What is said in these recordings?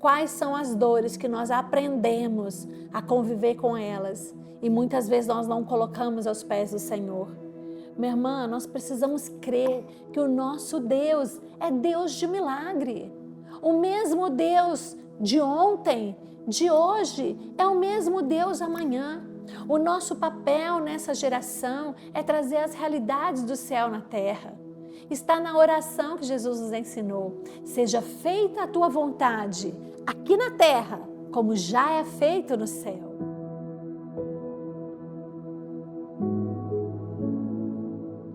quais são as dores que nós aprendemos a conviver com elas e muitas vezes nós não colocamos aos pés do Senhor. Minha irmã, nós precisamos crer que o nosso Deus é Deus de milagre. O mesmo Deus de ontem, de hoje, é o mesmo Deus amanhã. O nosso papel nessa geração é trazer as realidades do céu na terra. Está na oração que Jesus nos ensinou. Seja feita a tua vontade, aqui na terra, como já é feito no céu.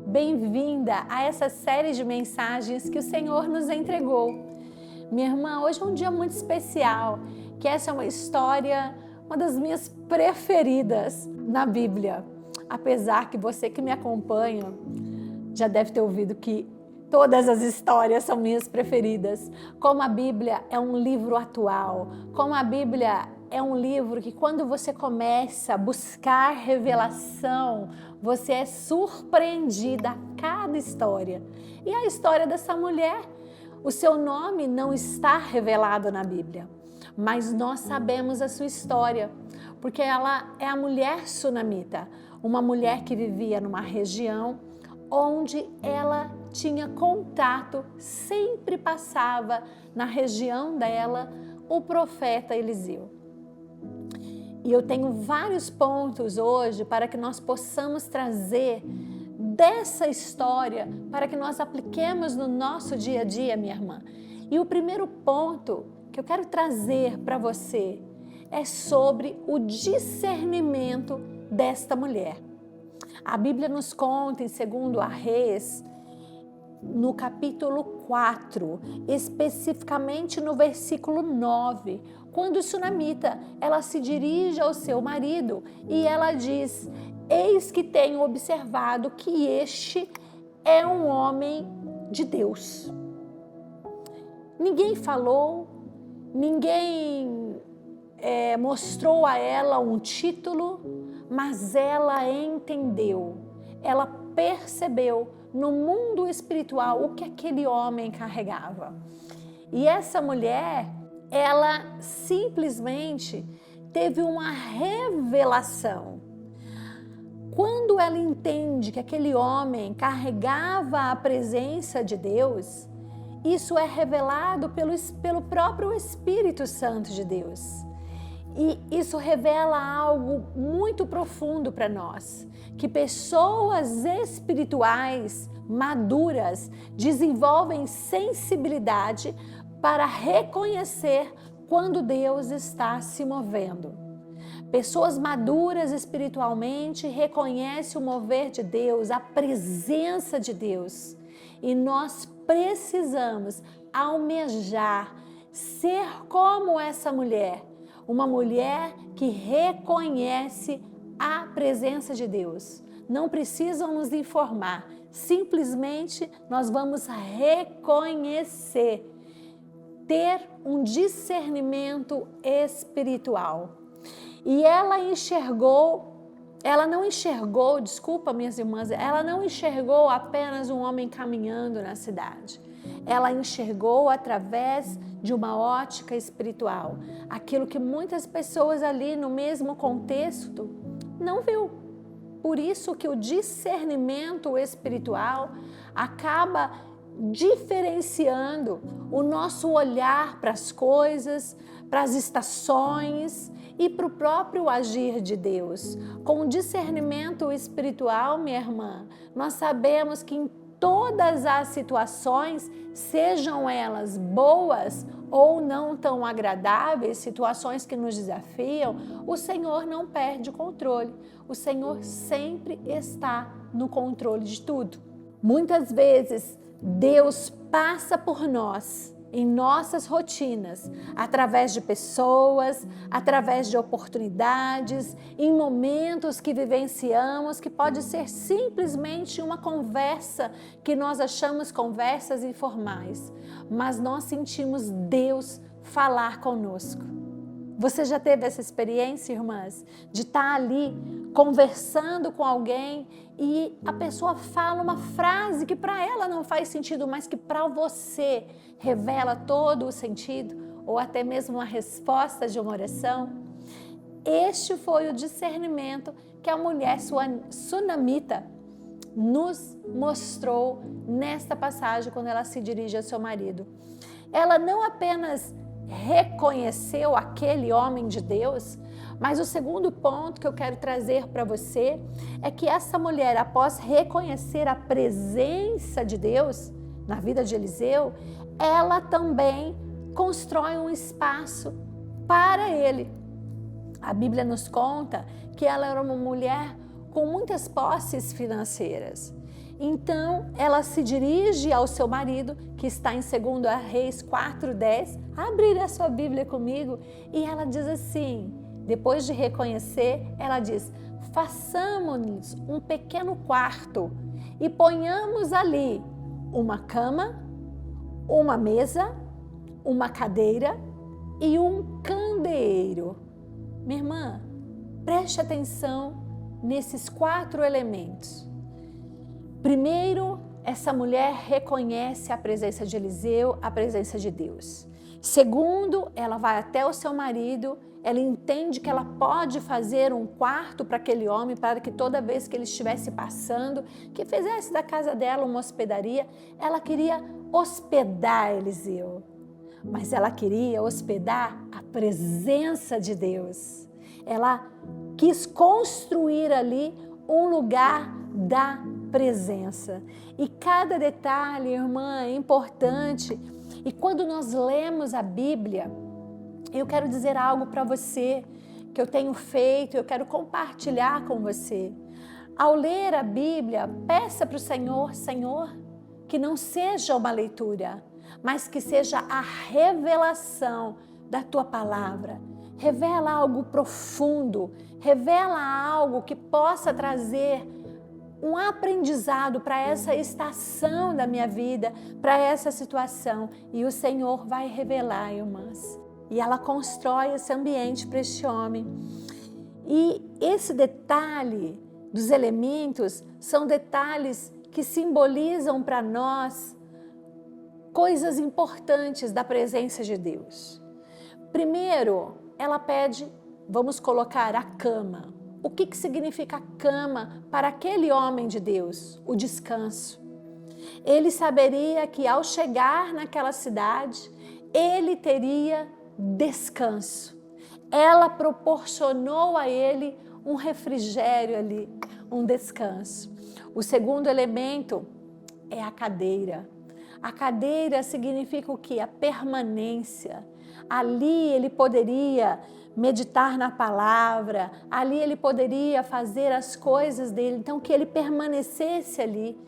Bem-vinda a essa série de mensagens que o Senhor nos entregou. Minha irmã, hoje é um dia muito especial, que essa é uma história, uma das minhas preferidas na Bíblia. Apesar que você que me acompanha já deve ter ouvido que todas as histórias são minhas preferidas. Como a Bíblia é um livro atual, como a Bíblia é um livro que quando você começa a buscar revelação, você é surpreendida a cada história. E a história dessa mulher, o seu nome não está revelado na Bíblia, mas nós sabemos a sua história, porque ela é a mulher sunamita, uma mulher que vivia numa região onde ela tinha contato, sempre passava na região dela o profeta Eliseu. E eu tenho vários pontos hoje para que nós possamos trazer dessa história, para que nós apliquemos no nosso dia a dia, minha irmã. E o primeiro ponto que eu quero trazer para você é sobre o discernimento desta mulher. A Bíblia nos conta em 2 Reis, no capítulo 4, especificamente no versículo 9, quando o sunamita, ela se dirige ao seu marido e ela diz: eis que tenho observado que este é um homem de Deus. Ninguém falou, ninguém mostrou a ela um título, mas ela entendeu, ela percebeu no mundo espiritual o que aquele homem carregava. E essa mulher, ela simplesmente teve uma revelação. Quando ela entende que aquele homem carregava a presença de Deus, isso é revelado pelo próprio Espírito Santo de Deus. E isso revela algo muito profundo para nós, que pessoas espirituais maduras desenvolvem sensibilidade para reconhecer quando Deus está se movendo. Pessoas maduras espiritualmente reconhecem o mover de Deus, a presença de Deus. E nós precisamos almejar ser como essa mulher, uma mulher que reconhece a presença de Deus. Não precisam nos informar, simplesmente nós vamos reconhecer, ter um discernimento espiritual. E ela não enxergou, desculpa minhas irmãs, ela não enxergou apenas um homem caminhando na cidade. Ela enxergou através de uma ótica espiritual, aquilo que muitas pessoas ali no mesmo contexto não viu. Por isso que o discernimento espiritual acaba diferenciando o nosso olhar para as coisas, para as estações e para o próprio agir de Deus. Com o discernimento espiritual, minha irmã, nós sabemos que em todas as situações, sejam elas boas ou não tão agradáveis, situações que nos desafiam, o Senhor não perde o controle. O Senhor sempre está no controle de tudo. Muitas vezes, Deus passa por nós em nossas rotinas, através de pessoas, através de oportunidades, em momentos que vivenciamos, que pode ser simplesmente uma conversa que nós achamos conversas informais, mas nós sentimos Deus falar conosco. Você já teve essa experiência, irmãs, de estar ali conversando com alguém e a pessoa fala uma frase que para ela não faz sentido, mas que para você revela todo o sentido? ou até mesmo uma resposta de uma oração? Este foi o discernimento que a mulher sunamita nos mostrou nesta passagem quando ela se dirige ao seu marido. Ela não apenas reconheceu aquele homem de Deus, mas o segundo ponto que eu quero trazer para você é que essa mulher, após reconhecer a presença de Deus na vida de Eliseu, ela também constrói um espaço para ele. A Bíblia nos conta que ela era uma mulher com muitas posses financeiras. Então, ela se dirige ao seu marido, que está em 2 Reis 4:10. Abre a sua Bíblia comigo. E ela diz assim, depois de reconhecer, ela diz: façamos um pequeno quarto e ponhamos ali uma cama, uma mesa, uma cadeira e um candeeiro. Minha irmã, preste atenção nesses 4 elementos. Primeiro, essa mulher reconhece a presença de Eliseu, a presença de Deus. Segundo, ela vai até o seu marido, ela entende que ela pode fazer um quarto para aquele homem, para que toda vez que ele estivesse passando, que fizesse da casa dela uma hospedaria. Ela queria hospedar Eliseu, mas ela queria hospedar a presença de Deus. Ela quis construir ali um lugar da presença. E cada detalhe, irmã, é importante. E quando nós lemos a Bíblia, eu quero dizer algo para você que eu tenho feito, eu quero compartilhar com você. Ao ler a Bíblia, peça para o Senhor, Senhor, que não seja uma leitura, mas que seja a revelação da Tua palavra. Revela algo profundo, revela algo que possa trazer um aprendizado para essa estação da minha vida, para essa situação. E o Senhor vai revelar, irmãs. E ela constrói esse ambiente para este homem. E esse detalhe dos elementos são detalhes que simbolizam para nós coisas importantes da presença de Deus. Primeiro, ela pede, vamos colocar a cama. O que significa cama para aquele homem de Deus? O descanso. Ele saberia que ao chegar naquela cidade, ele teria descanso. Ela proporcionou a ele um refrigério ali, um descanso. O segundo elemento é a cadeira. A cadeira significa o quê? A permanência. Ali ele poderia meditar na palavra, ali ele poderia fazer as coisas dele, então que ele permanecesse ali.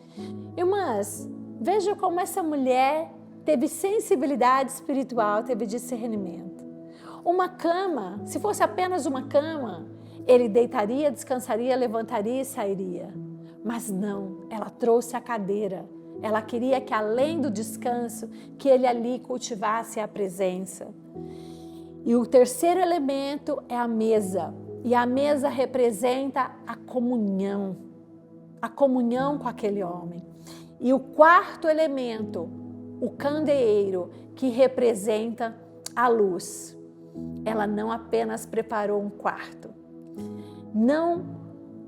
Irmãs, veja como essa mulher teve sensibilidade espiritual, teve discernimento. Uma cama, se fosse apenas uma cama, ele deitaria, descansaria, levantaria e sairia. Mas não, ela trouxe a cadeira. Ela queria que além do descanso, que ele ali cultivasse a presença. E o terceiro elemento é a mesa. E a mesa representa a comunhão com aquele homem. E o quarto elemento, o candeeiro, que representa a luz. Ela não apenas preparou um quarto, não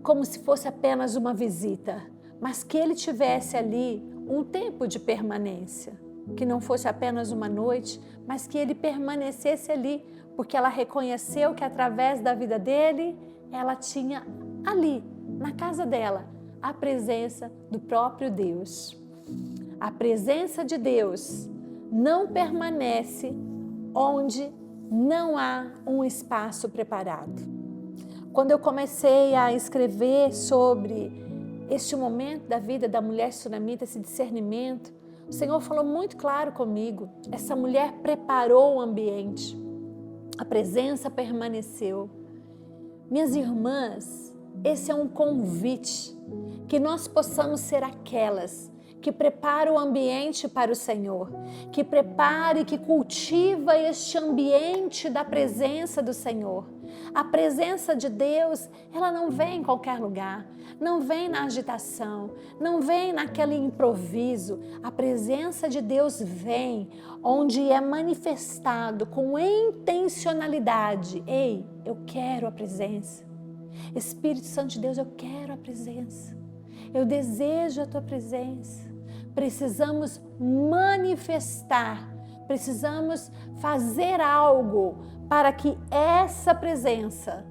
como se fosse apenas uma visita, mas que ele tivesse ali um tempo de permanência, que não fosse apenas uma noite, mas que ele permanecesse ali, porque ela reconheceu que através da vida dele, ela tinha ali, na casa dela, a presença do próprio Deus. A presença de Deus não permanece onde não há um espaço preparado. Quando eu comecei a escrever sobre este momento da vida da mulher sunamita, esse discernimento, o Senhor falou muito claro comigo. Essa mulher preparou o ambiente, a presença permaneceu. Minhas irmãs, esse é um convite, que nós possamos ser aquelas que prepara o ambiente para o Senhor, que prepara e que cultiva este ambiente da presença do Senhor. A presença de Deus, ela não vem em qualquer lugar, não vem na agitação, não vem naquele improviso. A presença de Deus vem onde é manifestado com intencionalidade. Ei, eu quero a presença. Espírito Santo de Deus, eu quero a presença. Eu desejo a tua presença. Precisamos manifestar, precisamos fazer algo para que essa presença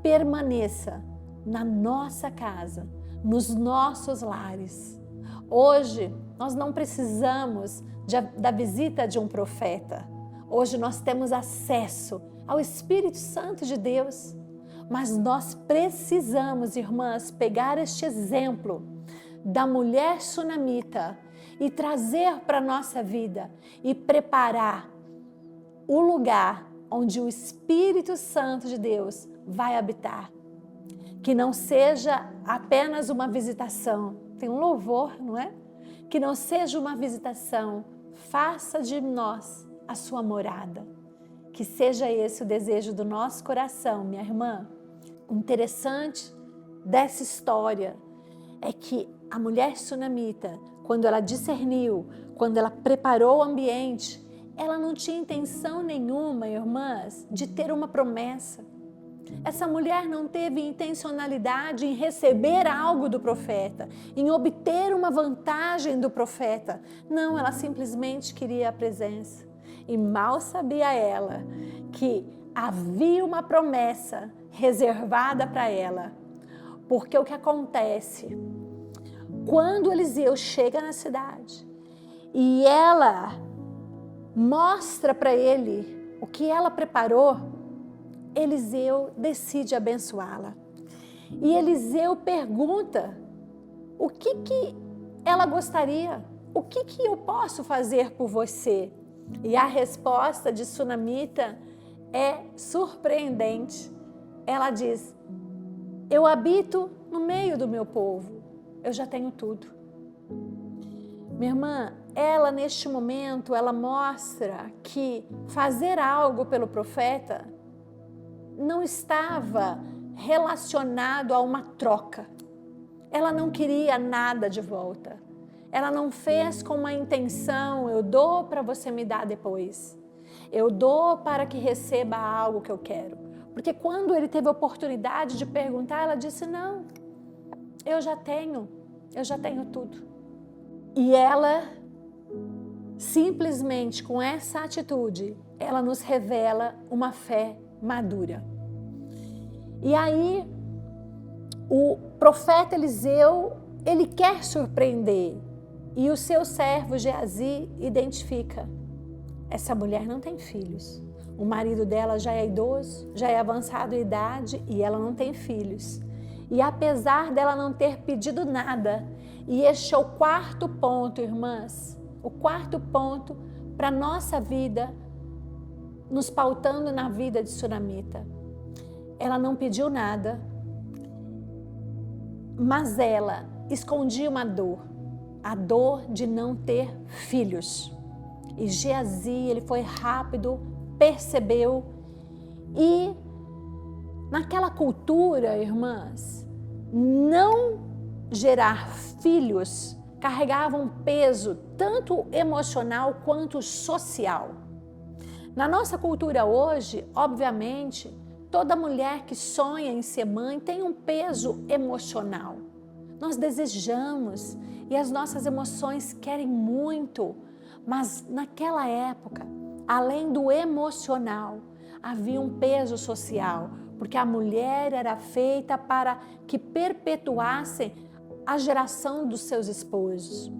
permaneça na nossa casa, nos nossos lares. Hoje, nós não precisamos da visita de um profeta. Hoje nós temos acesso ao Espírito Santo de Deus. Mas nós precisamos, irmãs, pegar este exemplo da mulher sunamita e trazer para a nossa vida e preparar o lugar onde o Espírito Santo de Deus vai habitar. Que não seja apenas uma visitação, tem um louvor, não é? Que não seja uma visitação, faça de nós a sua morada. Que seja esse o desejo do nosso coração, minha irmã. O interessante dessa história é que a mulher sunamita, quando ela discerniu, quando ela preparou o ambiente, ela não tinha intenção nenhuma, irmãs, de ter uma promessa. Essa mulher não teve intencionalidade em receber algo do profeta, em obter uma vantagem do profeta. Não, ela simplesmente queria a presença. E mal sabia ela que havia uma promessa reservada para ela. Porque o que acontece? Quando Eliseu chega na cidade e ela mostra para ele o que ela preparou, Eliseu decide abençoá-la. E Eliseu pergunta o que ela gostaria, o que eu posso fazer por você? E a resposta de Sunamita é surpreendente. Ela diz: eu habito no meio do meu povo, eu já tenho tudo. Minha irmã, ela neste momento, ela mostra que fazer algo pelo profeta não estava relacionado a uma troca. Ela não queria nada de volta. Ela não fez com uma intenção, eu dou para você me dar depois. Eu dou para que receba algo que eu quero. Porque quando ele teve a oportunidade de perguntar, ela disse: não, eu já tenho tudo. E ela, simplesmente com essa atitude, ela nos revela uma fé madura. E aí, o profeta Eliseu, ele quer surpreender. E o seu servo Geazi identifica: essa mulher não tem filhos. O marido dela já é idoso, já é avançado em idade e ela não tem filhos. E apesar dela não ter pedido nada, e este é o quarto ponto, irmãs, o quarto ponto para a nossa vida, nos pautando na vida de Sunamita. Ela não pediu nada, mas ela escondia uma dor, a dor de não ter filhos. E Geazi, ele foi rápido, percebeu, e naquela cultura, irmãs, não gerar filhos carregava um peso tanto emocional quanto social. Na nossa cultura hoje, obviamente, toda mulher que sonha em ser mãe tem um peso emocional. Nós desejamos e as nossas emoções querem muito, mas naquela época, além do emocional, havia um peso social, porque a mulher era feita para que perpetuasse a geração dos seus esposos.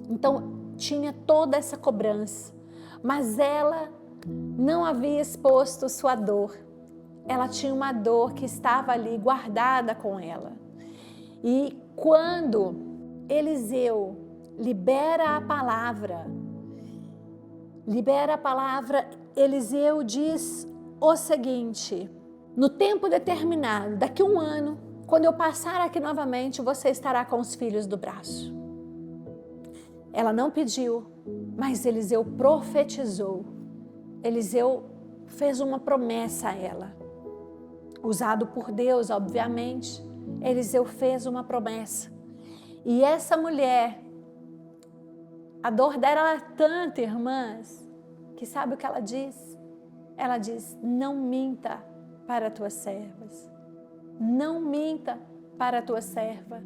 Então, tinha toda essa cobrança, mas ela não havia exposto sua dor. Ela tinha uma dor que estava ali guardada com ela. E quando Eliseu libera a palavra, Eliseu diz o seguinte: no tempo determinado, daqui a 1 ano, quando eu passar aqui novamente, você estará com os filhos do braço. Ela não pediu, mas Eliseu profetizou. Eliseu fez uma promessa a ela. Usado por Deus, obviamente, Eliseu fez uma promessa. E essa mulher, a dor dela é tanta, irmãs, que sabe o que ela diz? Ela diz: não minta para tuas servas. Não minta para a tua serva.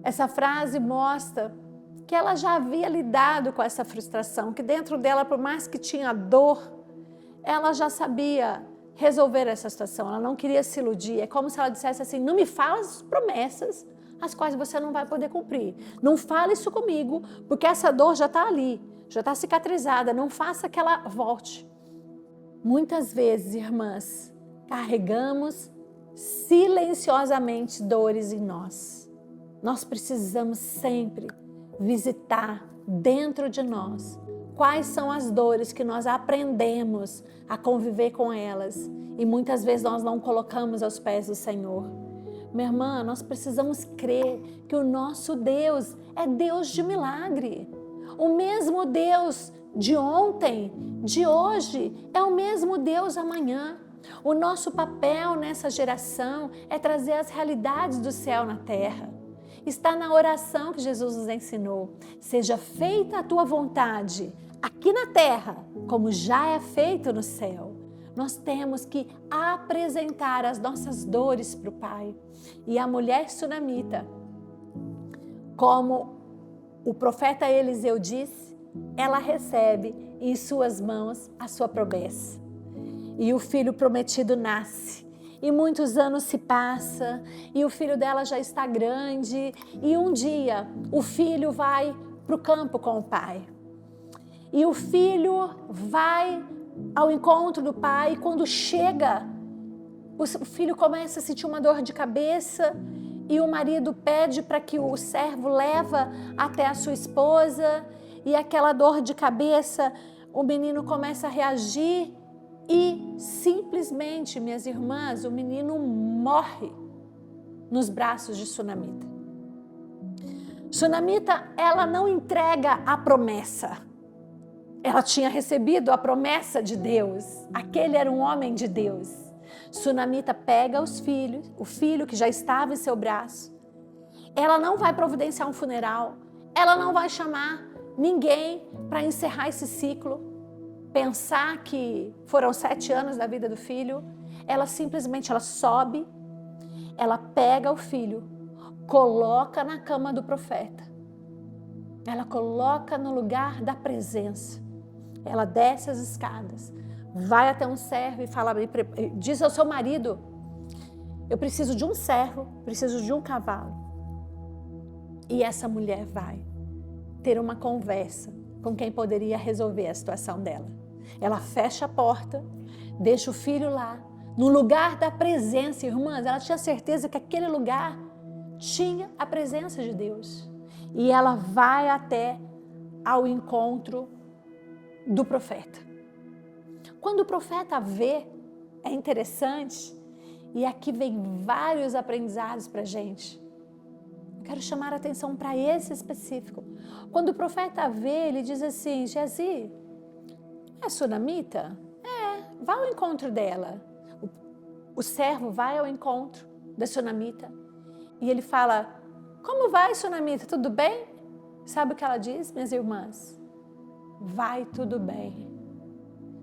Essa frase mostra que ela já havia lidado com essa frustração, que dentro dela, por mais que tinha dor, ela já sabia resolver essa situação. Ela não queria se iludir. É como se ela dissesse assim: não me fala as promessas as quais você não vai poder cumprir. Não fale isso comigo, porque essa dor já está ali, já está cicatrizada. Não faça que ela volte. Muitas vezes, irmãs, carregamos silenciosamente dores em nós. Nós precisamos sempre visitar dentro de nós quais são as dores que nós aprendemos a conviver com elas e muitas vezes nós não colocamos aos pés do Senhor. Minha irmã, nós precisamos crer que o nosso Deus é Deus de milagre. O mesmo Deus de ontem, de hoje, é o mesmo Deus amanhã. O nosso papel nessa geração é trazer as realidades do céu na terra. Está na oração que Jesus nos ensinou. Seja feita a tua vontade, aqui na terra, como já é feito no céu. Nós temos que apresentar as nossas dores para o Pai. E a mulher sunamita, como o profeta Eliseu disse, ela recebe em suas mãos a sua promessa. E o filho prometido nasce. E muitos anos se passam, e o filho dela já está grande, e um dia o filho vai para o campo com o pai. E o filho vai ao encontro do pai, e quando chega, o filho começa a sentir uma dor de cabeça, e o marido pede para que o servo leva até a sua esposa, e aquela dor de cabeça, o menino começa a reagir, e simplesmente, minhas irmãs, o menino morre nos braços de Sunamita. Sunamita, ela não entrega a promessa. Ela tinha recebido a promessa de Deus. Aquele era um homem de Deus. Sunamita pega o filho que já estava em seu braço. Ela não vai providenciar um funeral. Ela não vai chamar ninguém para encerrar esse ciclo. Pensar que foram 7 anos da vida do filho, ela simplesmente sobe, ela pega o filho, coloca na cama do profeta, ela coloca no lugar da presença, ela desce as escadas, vai até um servo e fala, diz ao seu marido: eu preciso de um servo, preciso de um cavalo. E essa mulher vai ter uma conversa com quem poderia resolver a situação dela. Ela fecha a porta, deixa o filho lá, no lugar da presença, irmãs. Ela tinha certeza que aquele lugar tinha a presença de Deus. E ela vai até ao encontro do profeta. Quando o profeta vê, é interessante, e aqui vem vários aprendizados para a gente. Eu quero chamar a atenção para esse específico. Quando o profeta vê, ele diz assim: Geazi, é sunamita? Vá ao encontro dela. O servo vai ao encontro da sunamita e ele fala: como vai, sunamita? Tudo bem? Sabe o que ela diz, minhas irmãs? Vai tudo bem.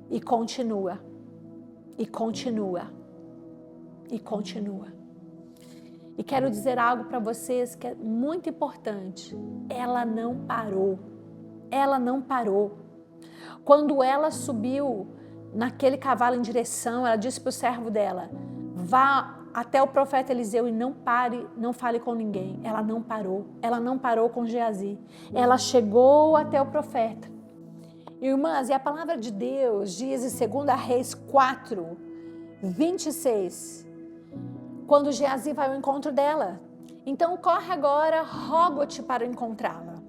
E continua. E continua. E continua. E quero dizer algo para vocês que é muito importante. Ela não parou. Ela não parou. Quando ela subiu naquele cavalo em direção, ela disse para o servo dela: vá até o profeta Eliseu e não pare, não fale com ninguém. Ela não parou. Ela não parou com Geazi. Ela chegou até o profeta. Irmãs, e a palavra de Deus diz em 2 Reis 4, 26, quando Geazi vai ao encontro dela: então corre agora, rogo-te para encontrá-la.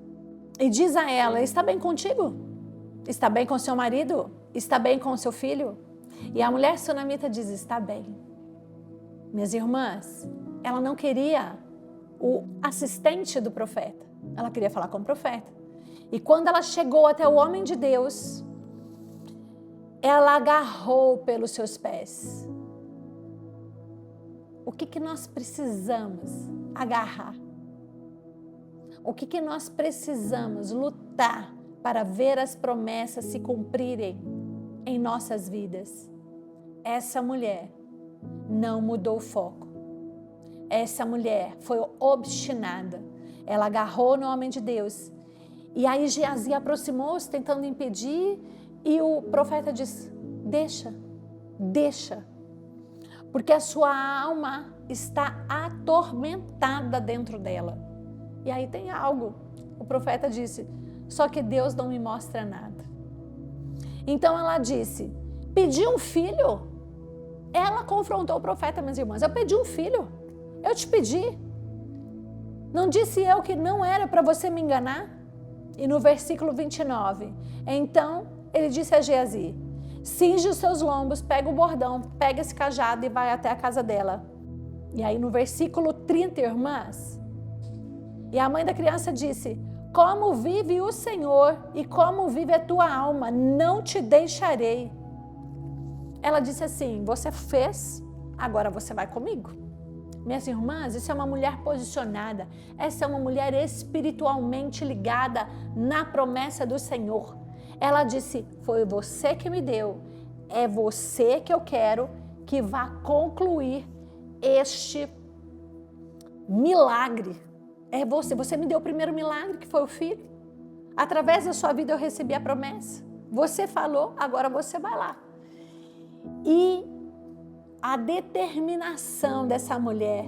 E diz a ela: está bem contigo? Está bem com seu marido? Está bem com seu filho? E a mulher sunamita diz: está bem. Minhas irmãs, ela não queria o assistente do profeta. Ela queria falar com o profeta. E quando ela chegou até o homem de Deus, ela agarrou pelos seus pés. O que nós precisamos agarrar? O que nós precisamos lutar para ver as promessas se cumprirem em nossas vidas? Essa mulher não mudou o foco. Essa mulher foi obstinada. Ela agarrou no homem de Deus. E aí Geazi aproximou-se tentando impedir, e o profeta disse: deixa, porque a sua alma está atormentada dentro dela. E aí tem algo, o profeta disse: só que Deus não me mostra nada. Então ela disse: pedi um filho. Ela confrontou o profeta, minhas irmãs: eu pedi um filho, eu te pedi. Não disse eu que não era para você me enganar? E no versículo 29, então ele disse a Geazi: cinge os seus lombos, pega o bordão, pega esse cajado e vai até a casa dela. E aí no versículo 30, irmãs, e a mãe da criança disse: como vive o Senhor e como vive a tua alma, não te deixarei. Ela disse assim: você fez, agora você vai comigo. Minhas irmãs, isso é uma mulher posicionada, essa é uma mulher espiritualmente ligada na promessa do Senhor. Ela disse: foi você que me deu, é você que eu quero que vá concluir este milagre. É você me deu o primeiro milagre, que foi o filho. Através da sua vida eu recebi a promessa. Você falou, agora você vai lá. E a determinação dessa mulher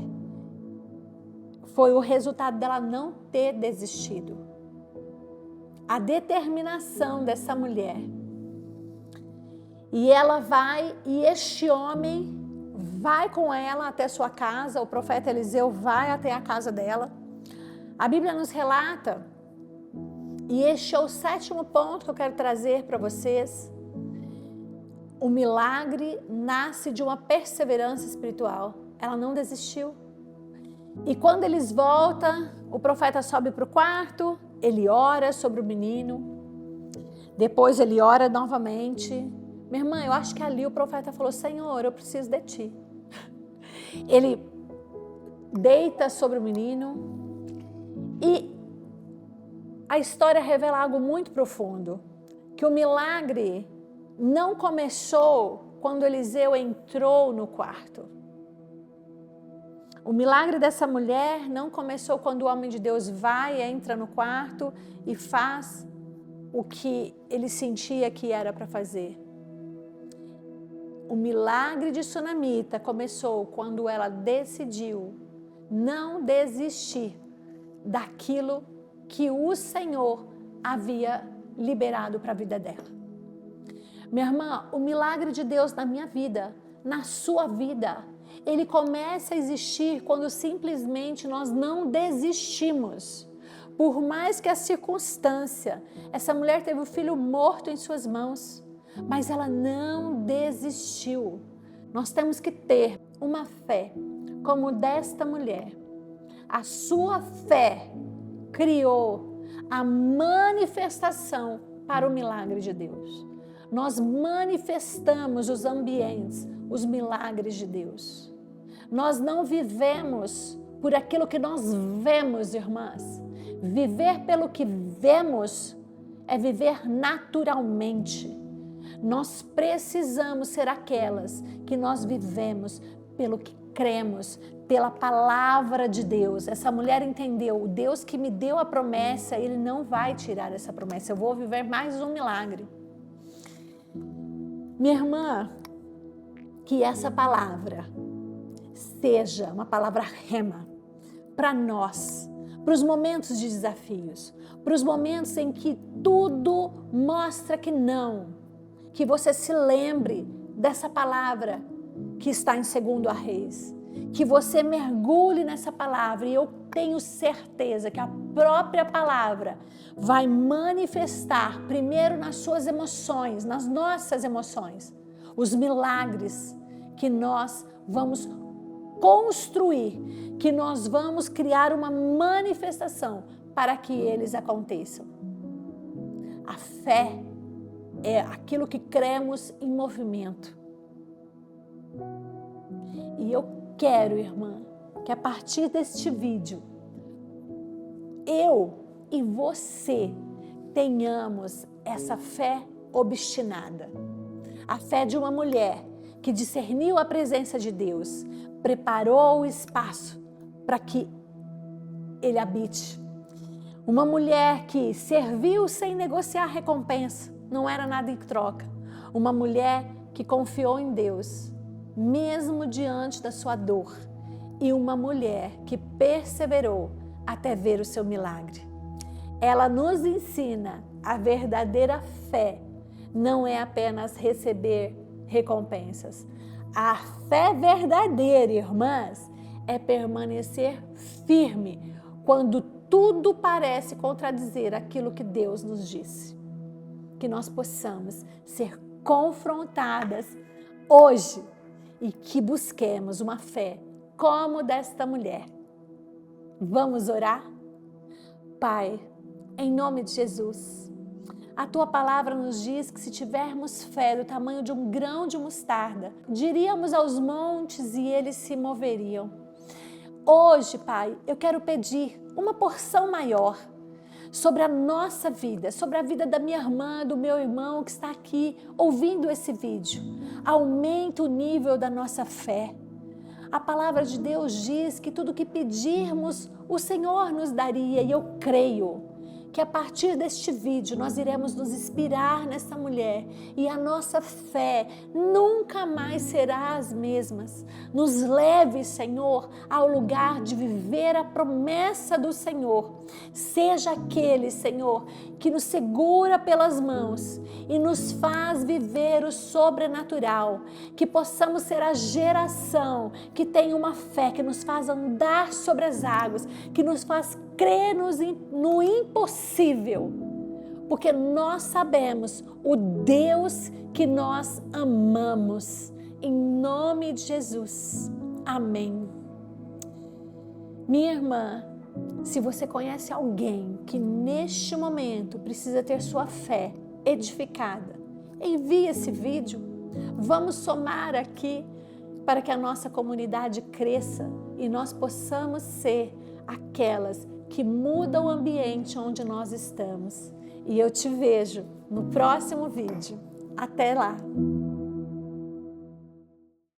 foi o resultado dela não ter desistido. A determinação dessa mulher. E ela vai, e este homem vai com ela até sua casa, o profeta Eliseu vai até a casa dela. A Bíblia nos relata, e este é o 7º ponto que eu quero trazer para vocês: o milagre nasce de uma perseverança espiritual. Ela não desistiu. E quando eles voltam, o profeta sobe para o quarto, ele ora sobre o menino, depois ele ora novamente. Minha irmã, eu acho que ali o profeta falou: Senhor, eu preciso de ti. Ele deita sobre o menino e a história revela algo muito profundo, que o milagre não começou quando Eliseu entrou no quarto. O milagre dessa mulher não começou quando o homem de Deus vai, entra no quarto e faz o que ele sentia que era para fazer. O milagre de Sunamita começou quando ela decidiu não desistir daquilo que o Senhor havia liberado para a vida dela. Minha irmã, o milagre de Deus na minha vida, na sua vida, ele começa a existir quando simplesmente nós não desistimos. Por mais que a circunstância, essa mulher teve o filho morto em suas mãos, mas ela não desistiu. Nós temos que ter uma fé como desta mulher. A sua fé criou a manifestação para o milagre de Deus. Nós manifestamos os ambientes, os milagres de Deus. Nós não vivemos por aquilo que nós vemos, irmãs. Viver pelo que vemos é viver naturalmente. Nós precisamos ser aquelas que nós vivemos pelo que cremos, pela palavra de Deus. Essa mulher entendeu: o Deus que me deu a promessa, Ele não vai tirar essa promessa. Eu vou viver mais um milagre. Minha irmã, que essa palavra seja uma palavra rema para nós, para os momentos de desafios, para os momentos em que tudo mostra que não, que você se lembre dessa palavra que está em 2 Reis, que você mergulhe nessa palavra, e eu tenho certeza que a própria palavra vai manifestar primeiro nas suas emoções, nas nossas emoções, os milagres que nós vamos construir, que nós vamos criar uma manifestação para que eles aconteçam. A fé é aquilo que cremos em movimento. E eu quero, irmã, que a partir deste vídeo, eu e você tenhamos essa fé obstinada. A fé de uma mulher que discerniu a presença de Deus, preparou o espaço para que Ele habite. Uma mulher que serviu sem negociar recompensa, não era nada em troca. Uma mulher que confiou em Deus, mesmo diante da sua dor. E uma mulher que perseverou até ver o seu milagre. Ela nos ensina a verdadeira fé não é apenas receber recompensas. A fé verdadeira, irmãs, é permanecer firme quando tudo parece contradizer aquilo que Deus nos disse. Que nós possamos ser confrontadas hoje e que busquemos uma fé como desta mulher. Vamos orar? Pai, em nome de Jesus, a Tua palavra nos diz que se tivermos fé do tamanho de um grão de mostarda, diríamos aos montes e eles se moveriam. Hoje, Pai, eu quero pedir uma porção maior sobre a nossa vida, sobre a vida da minha irmã, do meu irmão que está aqui ouvindo esse vídeo. Aumenta o nível da nossa fé. A palavra de Deus diz que tudo que pedirmos, o Senhor nos daria, e eu creio que a partir deste vídeo nós iremos nos inspirar nessa mulher e a nossa fé nunca mais será as mesmas. Nos leve, Senhor, ao lugar de viver a promessa do Senhor. Seja aquele, Senhor, que nos segura pelas mãos e nos faz viver o sobrenatural. Que possamos ser a geração que tem uma fé, que nos faz andar sobre as águas, que nos faz crer no impossível, porque nós sabemos o Deus que nós amamos. Em nome de Jesus. Amém. Minha irmã, se você conhece alguém que neste momento precisa ter sua fé edificada, envie esse vídeo. Vamos somar aqui para que a nossa comunidade cresça e nós possamos ser aquelas que mudam o ambiente onde nós estamos. E eu te vejo no próximo vídeo. Até lá!